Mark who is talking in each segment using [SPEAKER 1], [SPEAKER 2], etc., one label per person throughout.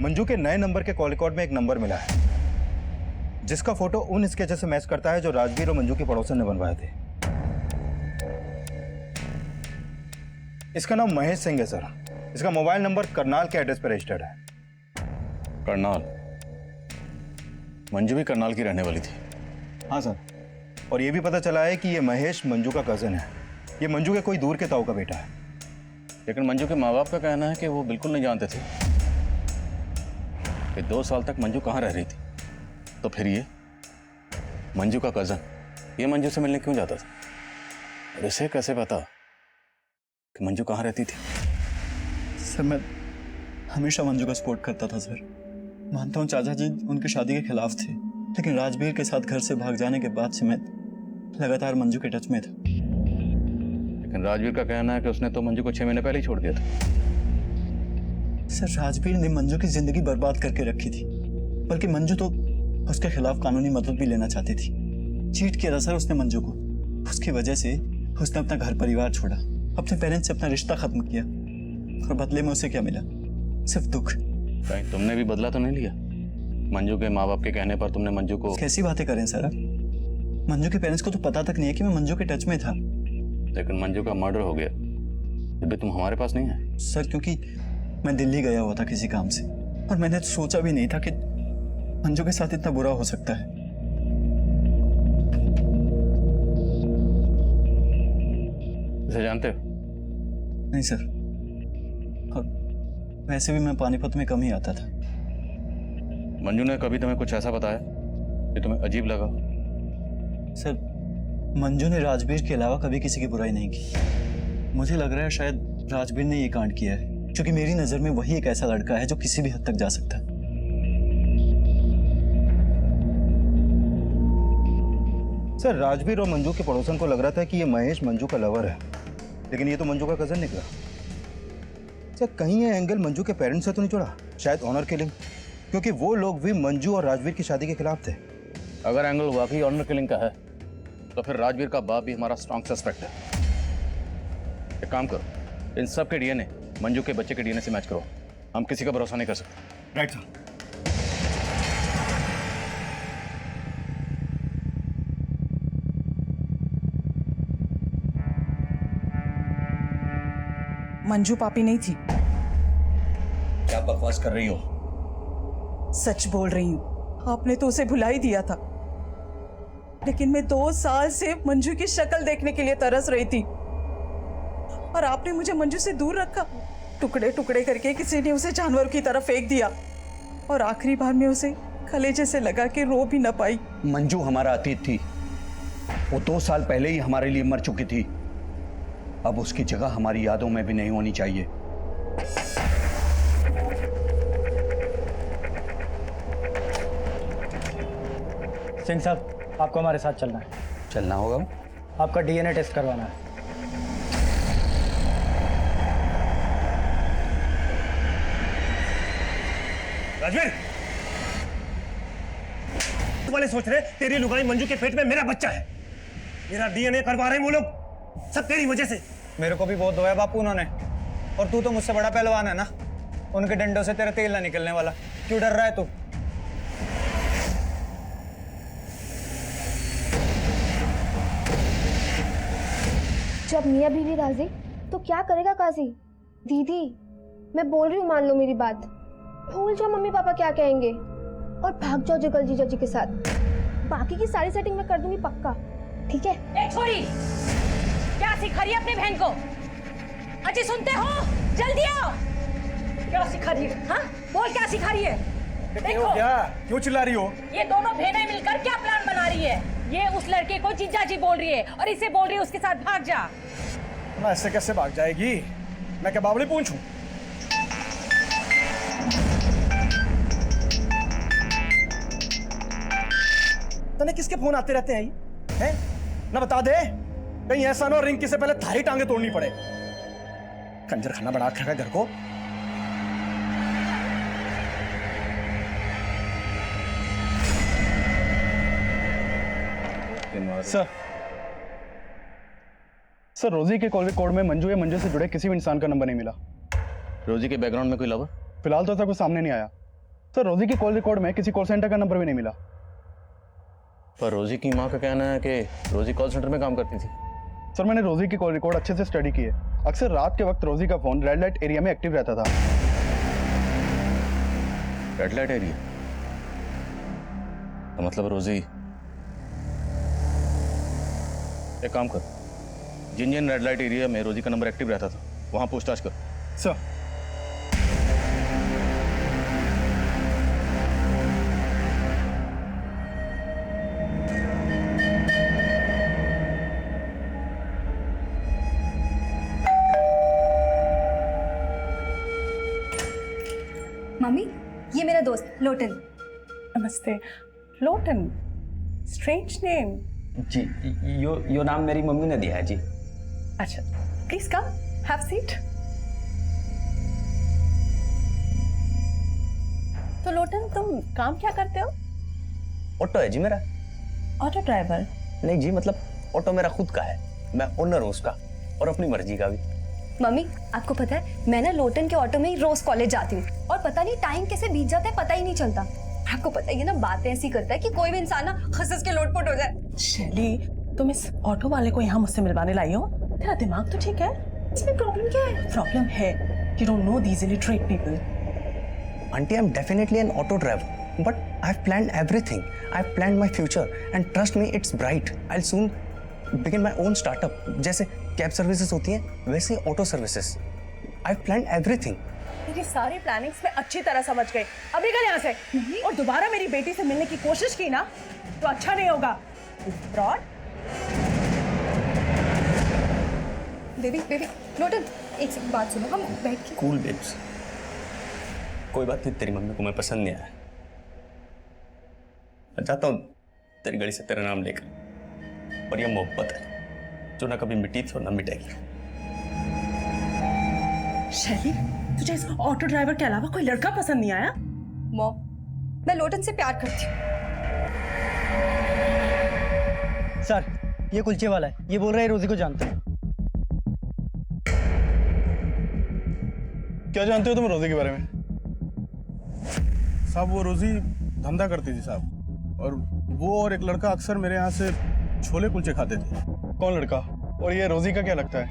[SPEAKER 1] मंजू के नए नंबर के कॉल रिकॉर्ड में एक नंबर मिला है जिसका फोटो उन स्केचेस से मैच करता है जो राजवीर और मंजू के पड़ोसन ने बनवाए थे। इसका नाम महेश सिंह है सर। इसका मोबाइल नंबर करनाल के एड्रेस पर रजिस्टर्ड है।
[SPEAKER 2] करनाल? मंजू भी करनाल की रहने वाली थी?
[SPEAKER 1] हाँ सर, और ये भी पता चला है कि ये महेश मंजू का कजन है। ये मंजू के कोई दूर के ताऊ का बेटा है।
[SPEAKER 2] लेकिन मंजू के माँ बाप का कहना है कि वो बिल्कुल नहीं जानते थे कि 2 साल तक मंजू कहाँ रह रही थी। तो फिर ये मंजू का कजन ये मंजू से मिलने क्यों जाता था? और इसे कैसे पता कि मंजू कहाँ रहती थी?
[SPEAKER 3] सर मैं हमेशा मंजू का सपोर्ट करता था सर। मानता हूँ चाचा जी उनकी शादी के खिलाफ थे, लेकिन राजवीर के साथ घर से भाग जाने के बाद से मैं लगातार मंजू के टच में था।
[SPEAKER 2] लेकिन राजवीर का कहना है कि उसने तो मंजू को 6 महीने पहले ही छोड़ दिया था।
[SPEAKER 3] सर राजवीर ने मंजू की जिंदगी बर्बाद करके रखी थी, बल्कि मंजू तो उसके खिलाफ कानूनी मदद भी लेना चाहती थी। चीट किया था सर उसने मंजू को। उसकी वजह से उसने अपना घर परिवार छोड़ा, अपने पेरेंट्स से अपना रिश्ता खत्म किया, और बदले में उसे क्या मिला? सिर्फ दुख।
[SPEAKER 2] कहीं तुमने भी बदला तो नहीं लिया? मंजू के माँ बाप के कहने पर तुमने मंजू को...
[SPEAKER 3] कैसी बातें करें सर आप? मंजू के पेरेंट्स को तो पता तक नहीं है कि मैं मंजू के टच में था।
[SPEAKER 2] लेकिन मंजू का मर्डर हो गया, अभी तुम हमारे पास नहीं है।
[SPEAKER 3] सर क्योंकि मैं दिल्ली गया हुआ था किसी काम से, और मैंने सोचा भी नहीं था कि मंजू के साथ इतना बुरा हो सकता है।
[SPEAKER 2] इसे जानते हो?
[SPEAKER 3] नहीं सर, और वैसे भी मैं पानीपत में कम ही आता था।
[SPEAKER 2] मंजू ने कभी तुम्हें कुछ ऐसा बताया कि तुम्हें अजीब लगा?
[SPEAKER 3] सर मंजू ने राजवीर के अलावा कभी किसी की बुराई नहीं की। मुझे लग रहा है शायद राजवीर ने ये कांड किया है, क्योंकि मेरी नजर में वही एक ऐसा लड़का है जो किसी भी हद तक जा सकता है।
[SPEAKER 1] सर राजवीर और मंजू के पड़ोसन को लग रहा था कि ये महेश मंजू का लवर है, लेकिन ये तो मंजू का कजन निकला। सर कहीं ये एंगल मंजू के पेरेंट्स से तो नहीं जुड़ा? शायद ऑनर किलिंग, क्योंकि वो लोग भी मंजू और राजवीर की शादी के खिलाफ थे।
[SPEAKER 2] अगर एंगल वाकई ऑनर किलिंग का है तो फिर राजवीर का बाप भी हमारा स्ट्रॉन्ग सस्पेक्ट है। एक काम करो, इन सब के डीएनए मंजू के बच्चे के डीएनए से मैच करो। हम किसी का भरोसा नहीं कर सकते।
[SPEAKER 1] Right sir.
[SPEAKER 4] मंजू पापी नहीं थी।
[SPEAKER 2] क्या बकवास कर रही हो?
[SPEAKER 4] सच बोल रही हूँ, आपने तो उसे भुला ही दिया था, लेकिन मैं 2 साल से मंजू की शक्ल देखने के लिए तरस रही थी, और आपने मुझे मंजू से दूर रखा। टुकड़े टुकड़े करके किसी ने उसे जानवर की तरफ फेंक दिया, और आखिरी बार में उसे कलेजे से लगा के रो भी न पाई।
[SPEAKER 5] मंजू हमारा अतीत थी। वो 2 साल पहले ही हमारे लिए मर चुकी थी। अब उसकी जगह हमारी यादों में भी नहीं होनी चाहिए।
[SPEAKER 6] सिंह साहब, आपको हमारे साथ चलना है।
[SPEAKER 5] चलना होगा?
[SPEAKER 6] आपका डीएनए टेस्ट करवाना है।
[SPEAKER 7] राजवीर, तू वाले सोच रहे तेरी लुगाई मंजू के पेट में मेरा बच्चा है। मेरा डीएनए करवा रहे हैं वो लोग, सब तेरी वजह से।
[SPEAKER 6] मेरे को भी बहुत धोया बापू उन्होंने, और तू तो मुझसे बड़ा पहलवान है ना। उनके डंडों से तेरा तेल ना निकलने वाला। क्यों डर रहा है तू?
[SPEAKER 8] जब मियाँ बीवी राजी तो क्या करेगा काजी? दीदी मैं बोल रही हूँ, मान लो मेरी बात। भूल जाओ मम्मी पापा क्या कहेंगे और भाग जाओ जगल जीजा जी के साथ। बाकी की सारी सेटिंग मैं कर दूंगी पक्का, ठीक है?
[SPEAKER 9] ए छोरी, क्या सिखा रही है अपनी बहन को? अजी सुनते हो? जल्दी आओ। क्या सिखा रही है? हाँ बोल, क्या सिखा रही है? देखो
[SPEAKER 7] क्या, क्यों चिल्ला रही हो?
[SPEAKER 9] ये दोनों बहनें मिलकर क्या प्लान बना रही है? ये उस लड़के को जीजा जी बोल रही है, और इसे बोल रही है उसके साथ भाग जा।
[SPEAKER 7] मैं ऐसे कैसे भाग जाएगी? मैं क्या बावली पूंछूं? तने किसके फोन आते रहते हैं? हैं? ना बता दे, कहीं ऐसा ना रिंकी से पहले थारी टांगे तोड़नी पड़े। कंजर खाना बना के रखा घर को।
[SPEAKER 3] सर रोजी के कॉल रिकॉर्ड में मंजू या मंजू से जुड़े किसी भी इंसान का नंबर नहीं मिला।
[SPEAKER 2] रोजी के बैकग्राउंड में कोई लवर?
[SPEAKER 3] फिलहाल तो ऐसा कुछ सामने नहीं आया।
[SPEAKER 10] सर रोजी की कॉल रिकॉर्ड में किसी कॉल सेंटर का नंबर भी नहीं मिला।
[SPEAKER 2] पर रोजी की माँ का कहना है कि रोजी कॉल सेंटर में काम करती थी।
[SPEAKER 10] सर मैंने रोजी की कॉल रिकॉर्ड अच्छे से स्टडी की है। अक्सर रात के वक्त रोजी का फोन रेड लाइट एरिया में एक्टिव रहता था।
[SPEAKER 2] रेड लाइट एरिया तो मतलब रोजी, एक काम कर, जिन जिन रेड लाइट एरिया में रोजी का नंबर एक्टिव रहता था वहां पूछताछ कर।
[SPEAKER 10] सर
[SPEAKER 11] मम्मी, ये मेरा दोस्त लोटन।
[SPEAKER 4] नमस्ते। Lotan, strange name.
[SPEAKER 12] जी, यो नाम मेरी मम्मी ने दिया है जी।
[SPEAKER 4] अच्छा, प्लीज कम, हैव सीट। तो लोटन, तुम काम क्या करते हो?
[SPEAKER 12] ऑटो है जी मेरा।
[SPEAKER 4] Auto driver?
[SPEAKER 12] नहीं जी, मतलब ऑटो मेरा खुद का है, मैं ओनर हूँ उसका, और अपनी मर्जी का भी।
[SPEAKER 11] मम्मी, आपको पता है मैं ना लोटन के ऑटो में ही रोज कॉलेज जाती हूँ, और पता नहीं टाइम कैसे बीत जाता है, पता ही नहीं चलता। आपको पता ही है ना, बातें ऐसी करता है कि कोई भी इंसान ना हंस के लोटपोट हो जाए।
[SPEAKER 4] शैली, तुम इस ऑटो वाले को यहाँ मुझसे मिलवाने लाई हो? तेरा दिमाग तो ठीक है? इसमें प्रॉब्लम क्या है? प्रॉब्लम है you don't know these illiterate people.
[SPEAKER 12] Aunty, I am definitely an auto driver, but I have planned everything. I have planned my future and trust me, it's bright. I will soon begin my own startup. जैसे cab services होती हैं, वैसे auto services. I have planned everything.
[SPEAKER 4] मेरी सारी plannings में अच्छी तरह समझ गई। अभी निकल यहाँ से, और दोबारा मेरी बेटी से मिलने की कोशिश की ना तो अच्छा नहीं होगा। फ्रॉड।
[SPEAKER 11] बेबी, लोटन, एक सेकंड बात सुनो, हम बैठ के।
[SPEAKER 12] कूल बेब्स, कोई बात नहीं, तेरी मम्मी को मैं पसंद नहीं आया। मैं चाहता हूँ तेरी गली से तेरा नाम लेकर, और ये मोहब्बत है जो ना कभी मिटी थी और ना मिटेगी।
[SPEAKER 4] शैली, तुझे इस ऑटो ड्राइवर के अलावा कोई लड़का पसंद नहीं आया?
[SPEAKER 11] मॉम, मैं लोटन से प्यार करती हूँ।
[SPEAKER 3] सर, ये कुलचे वाला है, ये बोल रहा है रोजी को जानते हैं।
[SPEAKER 10] क्या जानते हो तुम रोजी के बारे में?
[SPEAKER 13] साहब, वो रोजी धंधा करती थी साहब, और वो और एक लड़का अक्सर मेरे यहाँ से छोले कुलचे खाते थे।
[SPEAKER 10] कौन लड़का? और ये रोजी का क्या लगता है?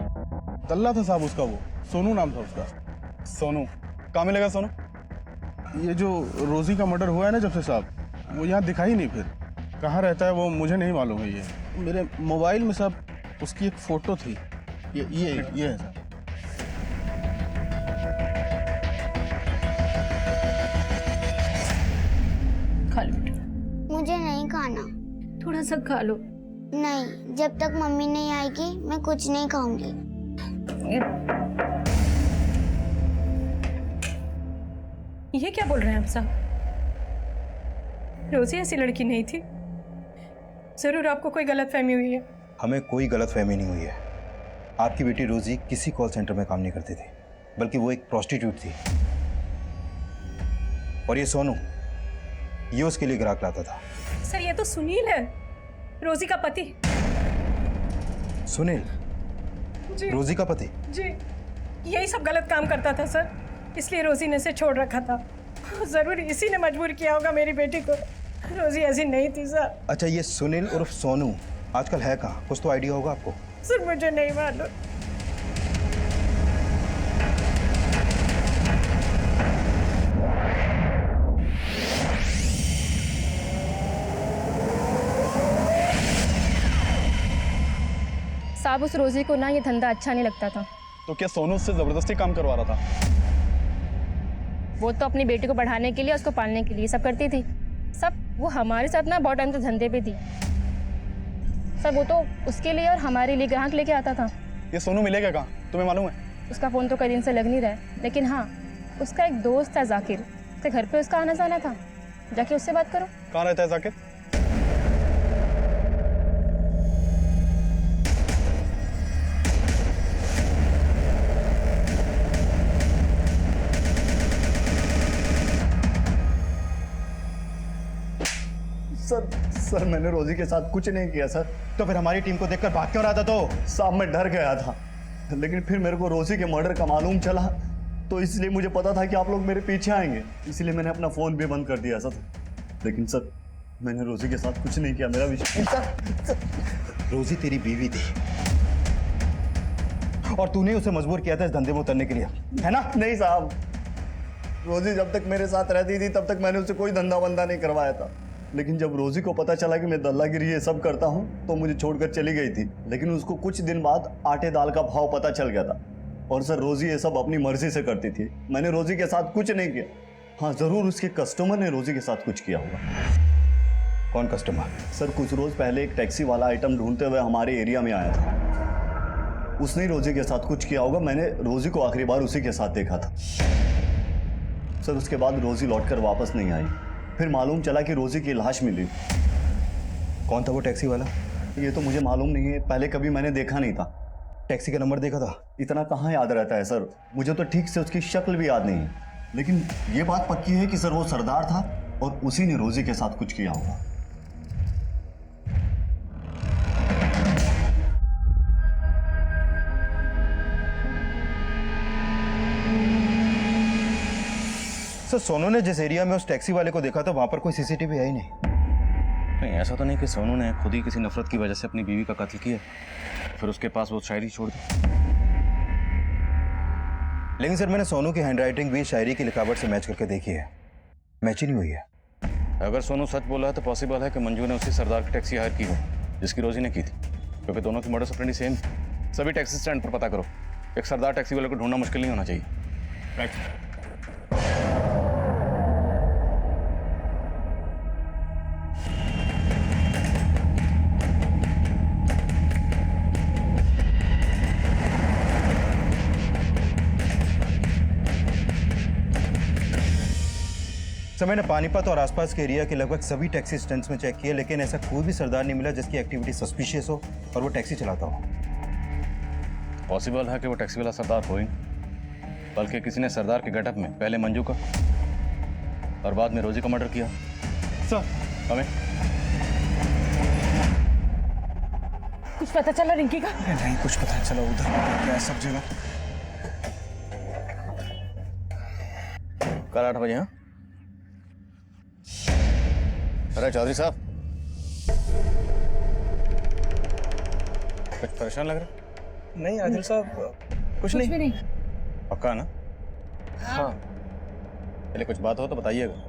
[SPEAKER 13] तल्ला था साहब उसका, वो सोनू नाम था उसका।
[SPEAKER 10] सोनू? कहाँ मिलेगा सोनू?
[SPEAKER 13] ये जो रोजी का मर्डर हुआ है ना जब से साहब, वो यहाँ दिखा ही नहीं। फिर कहाँ रहता है वो मुझे नहीं मालूम है। ये मेरे मोबाइल में साहब उसकी एक फ़ोटो थी, ये है साहब।
[SPEAKER 4] खा लो।
[SPEAKER 8] मुझे नहीं खाना।
[SPEAKER 11] थोड़ा सा खा लो।
[SPEAKER 8] नहीं, जब तक मम्मी नहीं आएगी मैं कुछ नहीं खाऊंगी।
[SPEAKER 9] ये क्या बोल रहे हैं आप साहब? रोजी ऐसी लड़की नहीं थी। जरूर आपको कोई गलतफहमी हुई है।
[SPEAKER 1] हमें कोई गलतफहमी नहीं हुई है। आपकी बेटी रोजी किसी कॉल सेंटर में काम नहीं करती थी, बल्कि वो एक प्रोस्टिट्यूट थी। और ये सोनू, ये उसके लिए ग्राहक लाता था।
[SPEAKER 9] सर, ये तो सुनील है, रोजी का पति।
[SPEAKER 1] सुनील?
[SPEAKER 9] जी।
[SPEAKER 1] रोजी का पति?
[SPEAKER 9] जी, यही सब गलत काम करता था सर, इसलिए रोजी ने इसे छोड़ रखा था। जरूर इसी ने मजबूर किया होगा मेरी बेटी को। रोजी ऐसी नहीं थी सर।
[SPEAKER 1] अच्छा, ये सुनील उर्फ सोनू आजकल है कहाँ? कुछ तो आइडिया होगा आपको?
[SPEAKER 9] सर, मुझे नहीं मालूम।
[SPEAKER 14] साहब, उस रोजी को ना ये धंधा अच्छा नहीं लगता था।
[SPEAKER 10] तो क्या सोनू उससे जबरदस्ती काम करवा रहा था?
[SPEAKER 14] वो तो अपनी बेटी को बढ़ाने के लिए, उसको पालने के लिए सब करती थी। सब वो हमारे साथ ना बहुत टाइम से धंधे पे थी। सब वो तो उसके लिए और हमारे लिए ग्राहक लेके आता था।
[SPEAKER 10] ये सोनू मिलेगा कहाँ, तुम्हें मालूम है?
[SPEAKER 14] उसका फ़ोन तो कई दिन से लग नहीं रहा है, लेकिन हाँ, उसका एक दोस्त था जाकिर, उसके घर पे उसका आना जाना था। जाके उससे बात करो।
[SPEAKER 10] कहाँ रहता है जाकिर?
[SPEAKER 3] सर, मैंने रोजी के साथ कुछ नहीं किया सर।
[SPEAKER 1] तो फिर हमारी टीम को देखकर भाग क्यों रहा था? तो
[SPEAKER 3] साहब, मैं डर गया था, लेकिन फिर मेरे को रोजी के मर्डर का मालूम चला तो इसलिए मुझे पता था कि आप लोग मेरे पीछे आएंगे, इसलिए मैंने अपना फोन भी बंद कर दिया सर। लेकिन सर मैंने रोजी के साथ कुछ नहीं किया, मेरा विश्वास।
[SPEAKER 1] रोजी तेरी बीवी थी और तूने उसे मजबूर किया था इस धंधे में उतरने के लिए, है ना?
[SPEAKER 3] नहीं साहब, रोजी जब तक मेरे साथ रहती थी तब तक मैंने उससे कोई धंधा बंदा नहीं करवाया था। लेकिन जब रोजी को पता चला कि मैं दल्लागिरी ये सब करता हूँ तो मुझे छोड़कर चली गई थी। लेकिन उसको कुछ दिन बाद आटे दाल का भाव पता चल गया था। और सर रोजी ये सब अपनी मर्जी से करती थी, मैंने रोजी के साथ कुछ नहीं किया। हाँ जरूर उसके कस्टमर ने रोजी के साथ कुछ किया होगा।
[SPEAKER 1] कौन कस्टमर?
[SPEAKER 3] सर कुछ रोज पहले एक टैक्सी वाला आइटम ढूंढते हुए हमारे एरिया में आया था, उसने रोजी के साथ कुछ किया होगा। मैंने रोजी को आखिरी बार उसी के साथ देखा था सर। उसके बाद रोजी लौटकर वापस नहीं आई। फिर मालूम चला कि रोजी की लाश मिली।
[SPEAKER 1] कौन था वो टैक्सी वाला?
[SPEAKER 3] ये तो मुझे मालूम नहीं है, पहले कभी मैंने देखा नहीं था।
[SPEAKER 1] टैक्सी का नंबर देखा था?
[SPEAKER 3] इतना कहाँ याद रहता है सर, मुझे तो ठीक से उसकी शक्ल भी याद नहीं है। लेकिन ये बात पक्की है कि सर वो सरदार था और उसी ने रोजी के साथ कुछ किया होगा।
[SPEAKER 1] सर सोनू ने जिस एरिया में उस टैक्सी वाले को देखा था वहां पर कोई सीसीटीवी है ही नहीं।
[SPEAKER 2] नहीं, ऐसा तो नहीं कि सोनू ने खुद ही किसी नफरत की वजह से अपनी बीवी का कत्ल किया फिर उसके पास वो शायरी छोड़ दी।
[SPEAKER 1] लेकिन सर मैंने सोनू की हैंडराइटिंग भी शायरी की लिखावट से मैच करके देखी है, मैच ही नहीं हुई है।
[SPEAKER 2] अगर सोनू सच बोला है तो पॉसिबल है कि मंजू ने उसी सरदार की टैक्सी हायर की हो जिसकी रोजी ने की थी, क्योंकि दोनों की मॉडस ऑपरेंडी सेम। सभी टैक्सी स्टैंड पर पता करो, एक सरदार टैक्सी वाले को ढूंढना मुश्किल नहीं होना चाहिए।
[SPEAKER 1] राइट। सर मैंने पानीपत और आसपास के एरिया के लगभग सभी टैक्सी स्टैंड्स में चेक किया, लेकिन ऐसा कोई भी सरदार नहीं मिला जिसकी एक्टिविटी सस्पिशियस हो और वो टैक्सी चलाता हो।
[SPEAKER 2] पॉसिबल है कि वो टैक्सी वाला सरदार हो ही नहीं, बल्कि किसी ने सरदार के गेटअप में पहले मंजू का और बाद में रोजी का मर्डर किया।
[SPEAKER 10] सर
[SPEAKER 2] हमें
[SPEAKER 9] कुछ पता चला रिंकी का?
[SPEAKER 7] नहीं कुछ पता चला, उधर क्या सब जगह।
[SPEAKER 2] कल 8 बजे। हाँ अरे चौधरी साहब, कुछ परेशान लग रहा?
[SPEAKER 7] नहीं आदिल साहब कुछ
[SPEAKER 9] भी नहीं।
[SPEAKER 2] पक्का ना?
[SPEAKER 7] हाँ
[SPEAKER 2] पहले कुछ बात हो तो बताइएगा।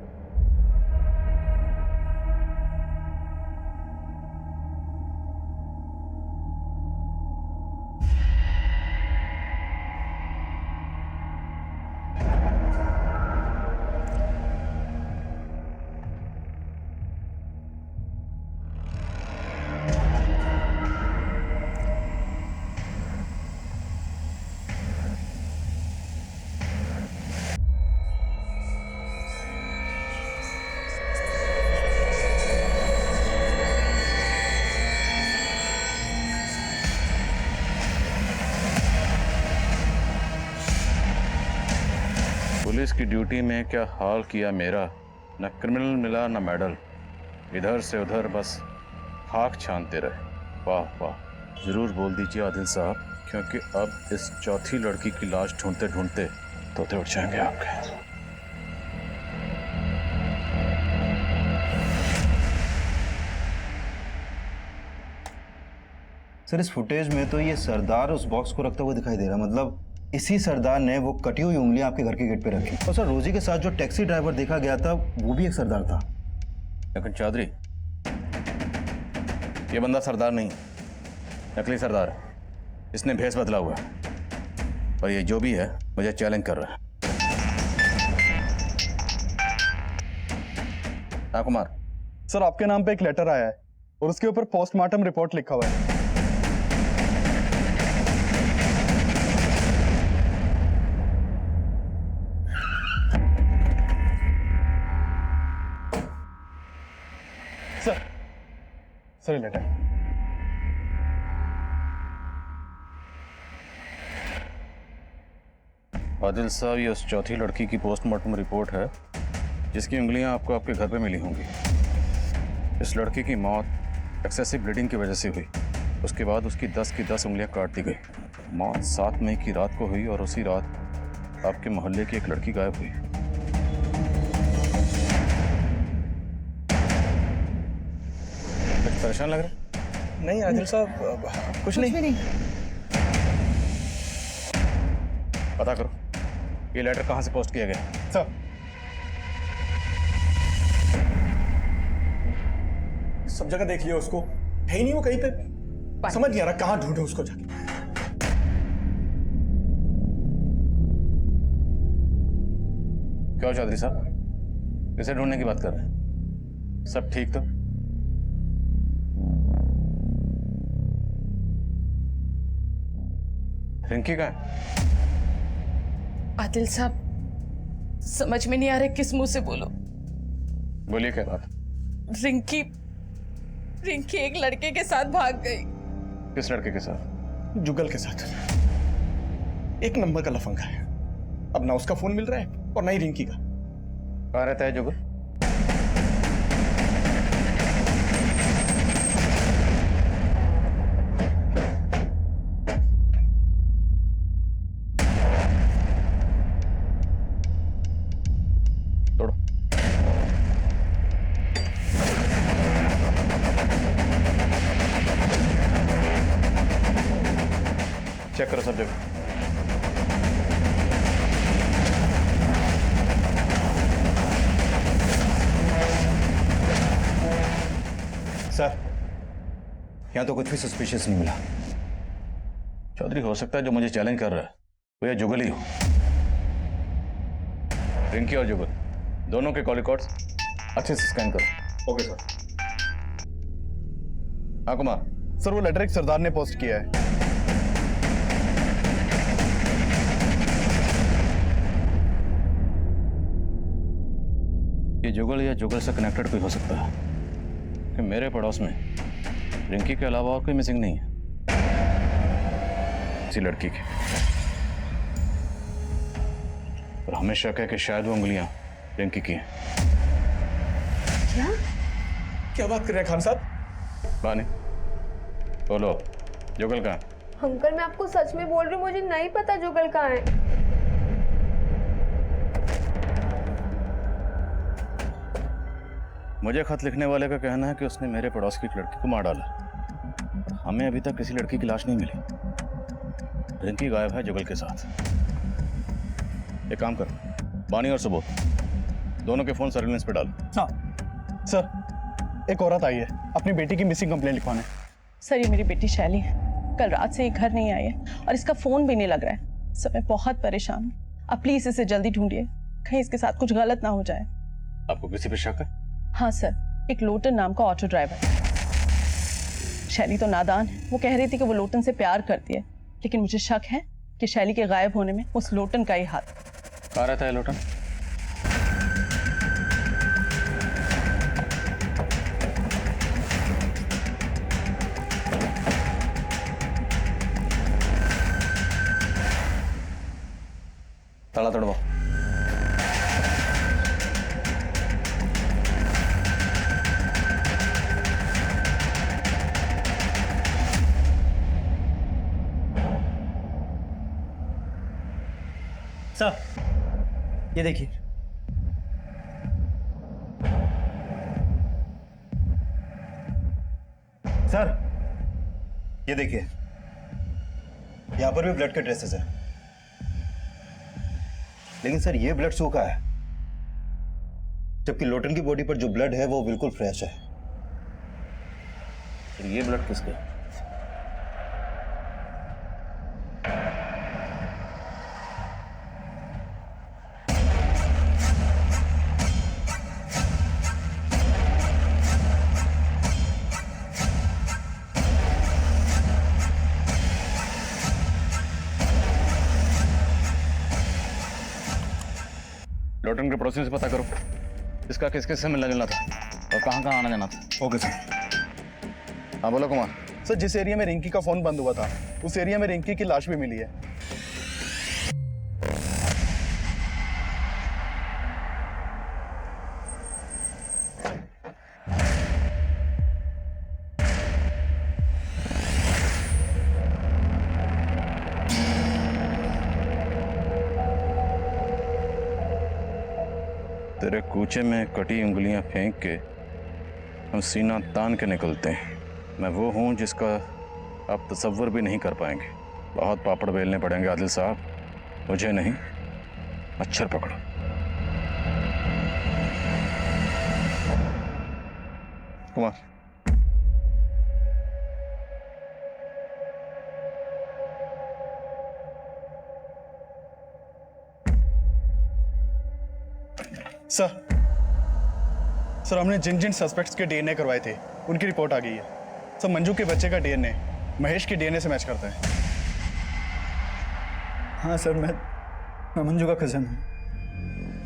[SPEAKER 2] पुलिस की ड्यूटी में क्या हाल किया मेरा, न क्रिमिनल मिला न मेडल, इधर से उधर बस खाक छानते रहे। वाह वाह, जरूर बोल दीजिए आदिल साहब, क्योंकि अब इस चौथी लड़की की लाश ढूंढते ढूंढते तोते उठ जाएंगे आपके।
[SPEAKER 1] सर इस फुटेज में तो ये सरदार उस बॉक्स को रखता हुआ दिखाई दे रहा, मतलब इसी सरदार ने वो कटी हुई उंगलियां आपके घर के गेट पे रखी। और सर रोजी के साथ जो टैक्सी ड्राइवर देखा गया था वो भी एक सरदार था।
[SPEAKER 2] लेकिन चौधरी, ये बंदा सरदार नहीं, नकली सरदार है। इसने भेष बदला हुआ है और ये जो भी है मुझे चैलेंज कर रहा है। हाँ कुमार।
[SPEAKER 10] सर आपके नाम पे एक लेटर आया है और उसके ऊपर पोस्टमार्टम रिपोर्ट लिखा हुआ है। Sir letter.
[SPEAKER 2] आदिल साहब, ये उस चौथी लड़की की पोस्टमार्टम रिपोर्ट है जिसकी उंगलियां आपको आपके घर पे मिली होंगी। इस लड़की की मौत एक्सेसिव ब्लीडिंग की वजह से हुई। उसके बाद उसकी 10 की 10 उंगलियां काट दी गई। मौत 7 मई की रात को हुई और उसी रात आपके मोहल्ले की एक लड़की गायब हुई। कुछ परेशान लग रहा है?
[SPEAKER 7] नहीं आदिल साहब, कुछ नहीं।
[SPEAKER 2] पता करो ये लेटर कहाँ से पोस्ट किया गया।
[SPEAKER 7] सर, सब जगह देख लिया उसको, है ही नहीं वो कहीं पे। समझ नहीं आ रहा कहाँ ढूंढे उसको जाके।
[SPEAKER 2] क्यों चौधरी साहब, किसे ढूंढने की बात कर रहे हैं? सब ठीक तो? रिंकी कहाँ है?
[SPEAKER 4] आदिल साहब, समझ में नहीं आ रहा किस मुंह से बोलो।
[SPEAKER 2] बोलिए क्या बात?
[SPEAKER 4] रिंकी एक लड़के के साथ भाग गई।
[SPEAKER 2] किस लड़के के साथ?
[SPEAKER 7] जुगल के साथ। एक नंबर का लफंगा है। अब ना उसका फोन मिल रहा है और ना ही रिंकी का।
[SPEAKER 2] कहाँ रहता है जुगल? तोड़ो। चेक करो सब जगह।
[SPEAKER 1] सर, यहाँ तो कुछ भी सस्पिशियस नहीं मिला।
[SPEAKER 2] चौधरी, हो सकता है जो मुझे चैलेंज कर रहा है वो ये जुगल ही हो। रिंकी और जुगल दोनों के कॉल रिकॉर्ड्स अच्छे से स्कैन करो।
[SPEAKER 10] Okay sir.
[SPEAKER 2] हाँ कुमार।
[SPEAKER 10] सर, वो लेटर एक सरदार ने पोस्ट किया है।
[SPEAKER 2] ये जुगल या जुगल से कनेक्टेड कोई हो सकता है कि मेरे पड़ोस में रिंकी के अलावा और कोई मिसिंग नहीं है किसी लड़की की। और हमें शक है कि शायद वो उंगलियां रिंकी की हैं।
[SPEAKER 7] क्या बात कर रहे हैं खान साहब?
[SPEAKER 2] बानी बोलो, जुगल कहाँ है?
[SPEAKER 8] अंकल, मैं आपको सच में बोल रही हूँ, मुझे नहीं पता जुगल कहाँ है।
[SPEAKER 2] मुझे खत लिखने वाले का कहना है कि उसने मेरे पड़ोस की एक लड़की को मार डाला। हमें अभी तक किसी लड़की की लाश नहीं मिली। रिंकी गायब है जुगल के साथ। एक काम करो, बानी और सुबोध दोनों के फोन सर्विलेंस पे डालो।
[SPEAKER 3] हाँ
[SPEAKER 10] सर, एक औरत आई है अपनी बेटी की मिसिंग कंप्लेंट लिखवाने।
[SPEAKER 4] सर, ये मेरी बेटी शैली है। कल रात से ये घर नहीं आई है और इसका फोन भी नहीं लग रहा है। सर, मैं बहुत परेशान हूँ। आप प्लीज इसे जल्दी ढूंढिए, कहीं इसके साथ कुछ गलत ना हो जाए।
[SPEAKER 2] आपको किसी पे शक है?
[SPEAKER 4] हाँ सर, एक लोटन नाम का ऑटो ड्राइवर। शैली तो नादान है, वो कह रही थी कि वो लोटन से प्यार करती है, लेकिन मुझे शक है कि शैली के गायब होने में उस लोटन का ही हाथ।
[SPEAKER 2] कहाँ रहता है लोटन? ताला तोड़वाओ।
[SPEAKER 3] सर, ये देखिए।
[SPEAKER 1] सर, ये देखिए, यहां पर भी ब्लड के ट्रेसेस हैं। लेकिन सर, ये ब्लड सूखा है, जबकि लोटन की बॉडी पर जो ब्लड है वो बिल्कुल फ्रेश है।
[SPEAKER 2] ये ब्लड किसका है? लोटन के पड़ोसी से पता करो इसका किस किस से मिलना जुलना था और कहाँ कहाँ आना जाना था।
[SPEAKER 10] Okay sir.
[SPEAKER 2] हाँ बोलो कुमार।
[SPEAKER 10] सर, जिस एरिया में रिंकी का फोन बंद हुआ था उस एरिया में रिंकी की लाश भी मिली है।
[SPEAKER 2] तेरे कूचे में कटी उंगलियां फेंक के हम सीना तान के निकलते हैं। मैं वो हूं जिसका आप तसव्वुर भी नहीं कर पाएंगे। बहुत पापड़ बेलने पड़ेंगे आदिल साहब, मुझे नहीं, मच्छर पकड़ो। कुमार
[SPEAKER 10] सर हमने जिन जिन सस्पेक्ट्स के डीएनए करवाए थे उनकी रिपोर्ट आ गई है। सर मंजू के बच्चे का डीएनए महेश के डीएनए से मैच करता है।
[SPEAKER 3] हाँ सर, मैं मंजू का कज़न हूँ,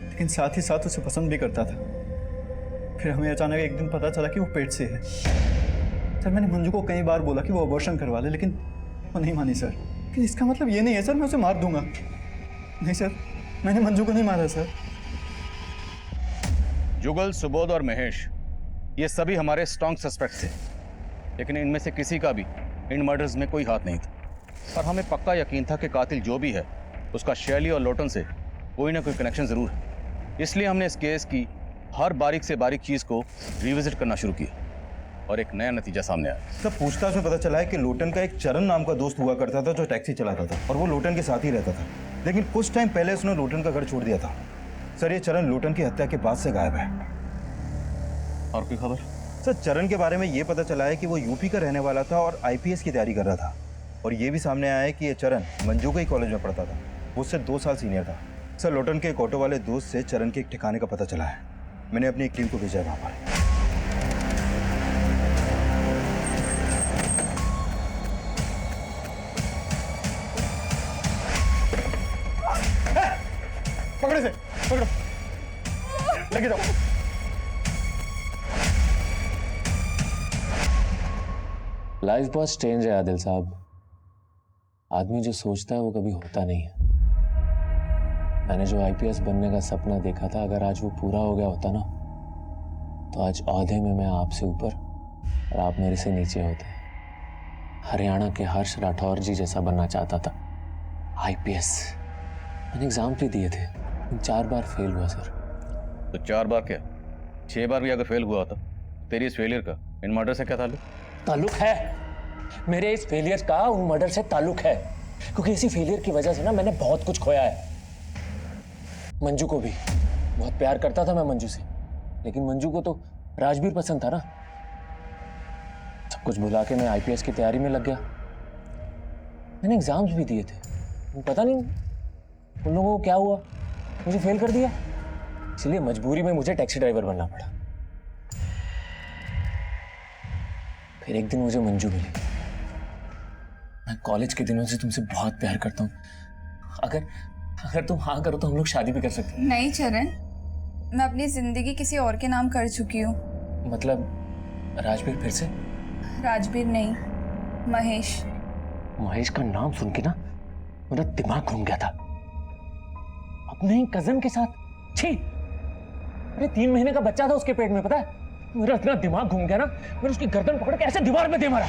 [SPEAKER 3] लेकिन साथ ही साथ उसे पसंद भी करता था। फिर हमें अचानक एक दिन पता चला कि वो पेट से है। सर मैंने मंजू को कई बार बोला कि वो अबॉर्शन करवा ले, लेकिन वो नहीं मानी सर। लेकिन इसका मतलब ये नहीं है सर मैं उसे मार दूंगा। नहीं सर, मैंने मंजू को नहीं मारा सर।
[SPEAKER 2] जुगल, सुबोध और महेश ये सभी हमारे स्ट्रॉन्ग सस्पेक्ट्स थे, लेकिन इनमें से किसी का भी इन मर्डर्स में कोई हाथ नहीं था। और हमें पक्का यकीन था कि कातिल जो भी है उसका शैली और लोटन से कोई ना कोई कनेक्शन जरूर है। इसलिए हमने इस केस की हर बारीक से बारीक चीज को रिविजिट करना शुरू किया और एक नया नतीजा सामने आया।
[SPEAKER 1] सब पूछताछ में पता चला है कि लोटन का एक चरण नाम का दोस्त हुआ करता था जो टैक्सी चलाता था और वो लोटन के साथ ही रहता था, लेकिन कुछ टाइम पहले उसने लोटन का घर छोड़ दिया था। सर ये चरण लोटन की हत्या के बाद से गायब है।
[SPEAKER 2] और कोई खबर?
[SPEAKER 1] सर चरण के बारे में ये पता चला है कि वो यूपी का रहने वाला था और आईपीएस की तैयारी कर रहा था। और ये भी सामने आया है कि ये चरण मंजू के ही कॉलेज में पढ़ता था, वो उससे 2 साल सीनियर था। सर लोटन के एक ऑटो वाले दोस्त से चरण के एक ठिकाने का पता चला है। मैंने अपनी एक टीम को भेजा है वहाँ पर।
[SPEAKER 10] पकड़े से पकड़ो, लेके जाओ।
[SPEAKER 15] लाइफ बहुत स्ट्रेंज है आदिल साहब। आदमी जो सोचता है वो कभी होता नहीं है। मैंने जो आईपीएस बनने का सपना देखा था, अगर आज वो पूरा हो गया होता ना, तो आज ओहदे में मैं आपसे ऊपर और आप मेरे से नीचे होते। हरियाणा के हर्ष राठौर जी जैसा बनना चाहता था। आईपीएस मैंने एग्जाम भी दिए थे, 4 बार फेल हुआ सर।
[SPEAKER 2] तो 4 बार क्या, 6 बार भी अगर फेल हुआ होता, तेरी इस फेलियर का इन मर्डर से क्या
[SPEAKER 15] ताल्लुक है? मेरे इस फेलियर का उन मर्डर से ताल्लुक है, क्योंकि इसी फेलियर की वजह से ना मैंने बहुत कुछ खोया है। मंजू को भी बहुत प्यार करता था मैं मंजू से, लेकिन मंजू को तो राजवीर पसंद था ना। सब कुछ भुला के मैं आईपीएस की तैयारी में लग गया। मैंने एग्जाम्स भी दिए थे, पता नहीं उन लोगों को क्या हुआ, मुझे फेल कर दिया। इसलिए मजबूरी में मुझे टैक्सी ड्राइवर बनना पड़ा। फिर एक दिन मुझे मंजू मिली। मैं कॉलेज के दिनों से तुमसे बहुत प्यार करता हूँ। अगर तुम हाँ करो तो हम लोग शादी भी कर सकते हैं।
[SPEAKER 11] नहीं चरण, मैं अपनी जिंदगी किसी और के नाम कर चुकी हूँ।
[SPEAKER 15] मतलब राजवीर फिर से?
[SPEAKER 11] राजवीर नहीं, महेश।
[SPEAKER 15] महेश का नाम सुन के ना मेरा दिमाग घूम गया था। अपने ही कजन के साथ, छी! अरे 3 महीने का बच्चा था उसके पेट में, पता है? मेरा इतना दिमाग घूम गया ना, मैंने उसकी गर्दन पकड़ के ऐसे दीवार में दे मारा।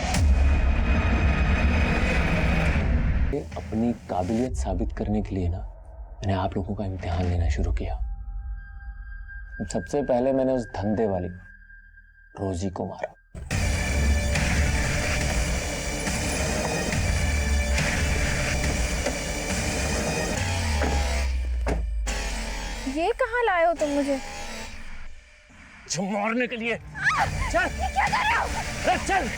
[SPEAKER 15] अपनी काबिलियत साबित करने के लिए ना मैंने आप लोगों का इम्तिहान लेना शुरू किया। सबसे पहले मैंने उस धंधे वाली रोजी को मारा।
[SPEAKER 14] ये कहाँ लाए हो तुम मुझे?
[SPEAKER 15] जो मारने के लिए। चल।
[SPEAKER 14] ये क्या कर रहे हो?
[SPEAKER 15] चल।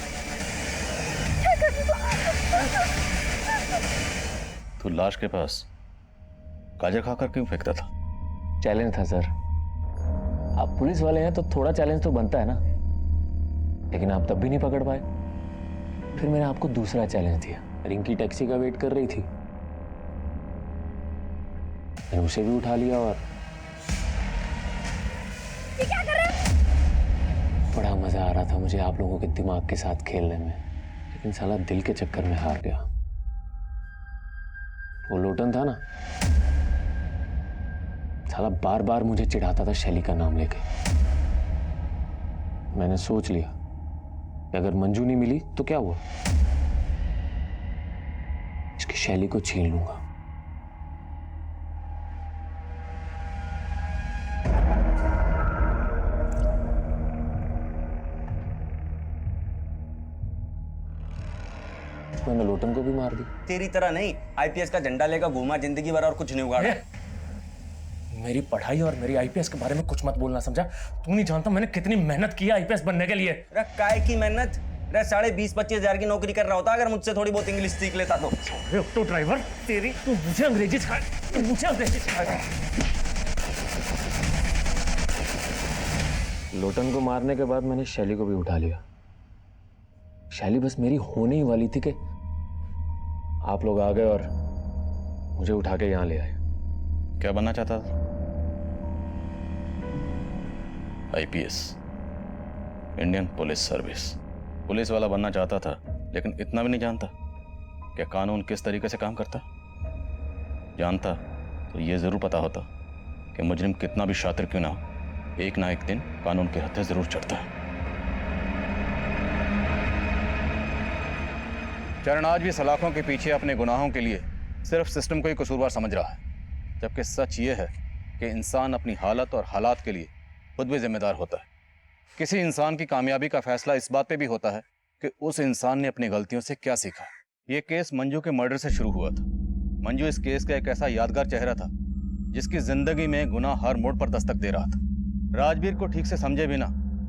[SPEAKER 14] क्या कर रहे हो?
[SPEAKER 2] तू लाश के पास गाजर खाकर क्यों फेंकता था?
[SPEAKER 15] चैलेंज था सर। आप पुलिस वाले हैं तो थोड़ा चैलेंज तो बनता है ना, लेकिन आप तब भी नहीं पकड़ पाए। फिर मैंने आपको दूसरा चैलेंज दिया। रिंकी टैक्सी का वेट कर रही थी, मैंने उसे भी उठा लिया और
[SPEAKER 14] ये क्या कर रहे हो?
[SPEAKER 15] बड़ा मजा आ रहा था मुझे आप लोगों के दिमाग के साथ खेलने में, लेकिन साला दिल के चक्कर में हार गया। वो लोटन था ना, साला बार बार मुझे चिढ़ाता था शैली का नाम लेके। मैंने सोच लिया कि अगर मंजू नहीं मिली तो क्या हुआ, इसकी शैली को छीन लूंगा। मैंने लोटन को भी मार दी।
[SPEAKER 12] तेरी तरह नहीं, आईपीएस का झंडा लेकर घूमा जिंदगी भर और कुछ नहीं उगाड़ा।
[SPEAKER 15] मेरी पढ़ाई और मेरी आईपीएस के बारे में कुछ मत बोलना, समझा? तू नहीं जानता मैंने कितनी मेहनत की है आईपीएस बनने के लिए।
[SPEAKER 12] काय की मेहनत? 20-25 हजार की नौकरी कर रहा होता अगर मुझसे थोड़ी बहुत इंग्लिश सीख लेता तो।
[SPEAKER 15] ऑटो ड्राइवर तेरी, तू मुझे अंग्रेजी सिखा, तू मुझे अंग्रेजी सिखाएगा। लोटन को मारने के बाद मैंने शैली को भी उठा लिया। शैली बस मेरी होने ही वाली थी कि आप लोग आ गए और मुझे उठा के यहां ले आए।
[SPEAKER 2] क्या बनना चाहता था? IPS, Indian police service. Police वाला बनना चाहता था, लेकिन इतना भी नहीं जानता कि कानून किस तरीके से काम करता। जानता तो ये जरूर पता होता कि मुजरिम कितना भी शातिर क्यों ना हो, एक ना एक दिन कानून के हत्थे जरूर चढ़ता है। चरण आज भी सलाखों के पीछे अपने गुनाहों के लिए सिर्फ सिस्टम को ही कसूरवार समझ रहा है, जबकि सच ये है कि इंसान अपनी हालत और हालात के लिए खुद भी जिम्मेदार होता है। किसी इंसान की कामयाबी का फैसला इस बात पे भी होता है कि उस इंसान ने अपनी गलतियों से क्या सीखा। ये केस मंजू के मर्डर से शुरू हुआ था। मंजू इस केस का एक ऐसा यादगार चेहरा था जिसकी जिंदगी में गुनाह हर मोड़ पर दस्तक दे रहा था। राजवीर को ठीक से समझे बिना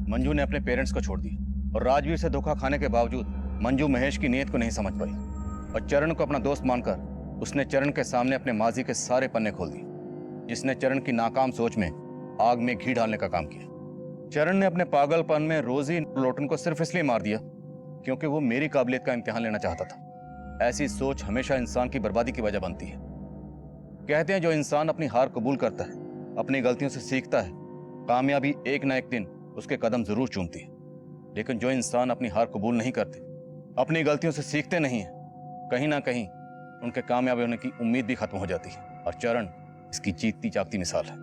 [SPEAKER 2] मंजू ने अपने पेरेंट्स को छोड़ दिया, और राजवीर से धोखा खाने के बावजूद मंजू महेश की नीयत को नहीं समझ पाई, और चरण को अपना दोस्त मानकर उसने चरण के सामने अपने माजी के सारे पन्ने खोल दिए, जिसने चरण की नाकाम सोच में आग में घी डालने का काम किया। चरण ने अपने पागलपन में रोजी लोटन को सिर्फ इसलिए मार दिया क्योंकि वो मेरी काबिलियत का इम्तिहान लेना चाहता था। ऐसी सोच हमेशा इंसान की बर्बादी की वजह बनती है। कहते हैं जो इंसान अपनी हार कबूल करता है, अपनी गलतियों से सीखता है, कामयाबी एक ना एक दिन उसके कदम जरूर चूमती है। लेकिन जो इंसान अपनी हार कबूल नहीं करते, अपनी गलतियों से सीखते नहीं है, कहीं ना कहीं उनके कामयाबी होने की उम्मीद भी खत्म हो जाती है। और चरण इसकी जीतती जागती मिसाल है।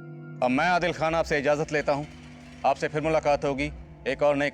[SPEAKER 2] अब मैं आदिल खान आपसे इजाजत लेता हूं। आपसे फिर मुलाकात होगी एक और नए